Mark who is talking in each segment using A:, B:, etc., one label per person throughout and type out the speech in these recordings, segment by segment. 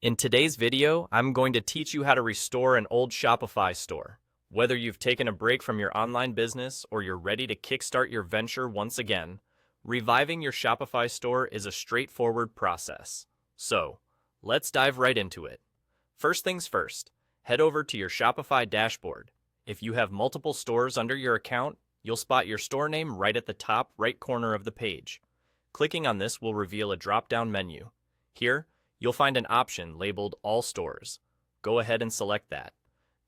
A: In today's video, I'm going to teach you how to restore an old Shopify store. Whether you've taken a break from your online business or you're ready to kickstart your venture once again, reviving your Shopify store is a straightforward process. So, let's dive right into it. First things first, head over to your Shopify dashboard. If you have multiple stores under your account, you'll spot your store name right at the top right corner of the page. Clicking on this will reveal a drop-down menu. Here, you'll find an option labeled All Stores. Go ahead and select that.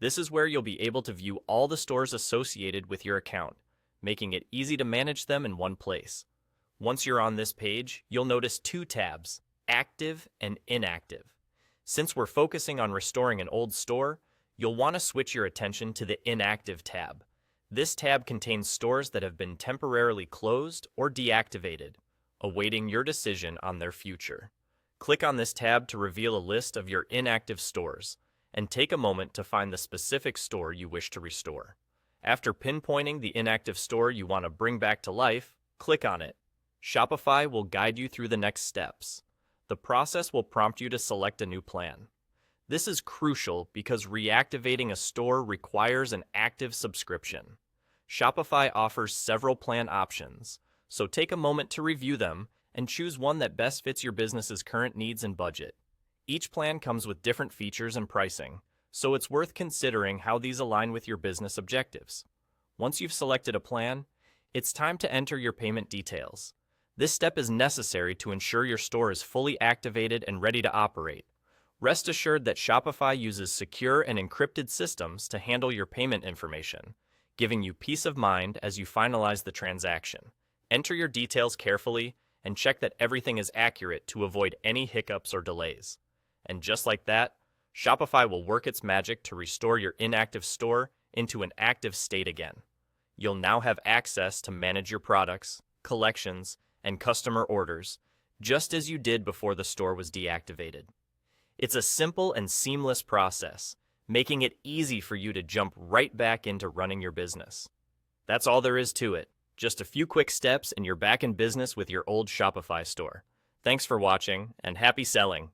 A: This is where you'll be able to view all the stores associated with your account, making it easy to manage them in one place. Once you're on this page, you'll notice two tabs, Active and Inactive. Since we're focusing on restoring an old store, you'll want to switch your attention to the Inactive tab. This tab contains stores that have been temporarily closed or deactivated, awaiting your decision on their future. Click on this tab to reveal a list of your inactive stores, and take a moment to find the specific store you wish to restore. After pinpointing the inactive store you want to bring back to life, click on it. Shopify will guide you through the next steps. The process will prompt you to select a new plan. This is crucial because reactivating a store requires an active subscription. Shopify offers several plan options, so take a moment to review them and choose one that best fits your business's current needs and budget. Each plan comes with different features and pricing, so it's worth considering how these align with your business objectives. Once you've selected a plan, it's time to enter your payment details. This step is necessary to ensure your store is fully activated and ready to operate. Rest assured that Shopify uses secure and encrypted systems to handle your payment information, giving you peace of mind as you finalize the transaction. Enter your details carefully and check that everything is accurate to avoid any hiccups or delays. And just like that, Shopify will work its magic to restore your inactive store into an active state again. You'll now have access to manage your products, collections, and customer orders, just as you did before the store was deactivated. It's a simple and seamless process, making it easy for you to jump right back into running your business. That's all there is to it. Just a few quick steps and you're back in business with your old Shopify store. Thanks for watching, and happy selling!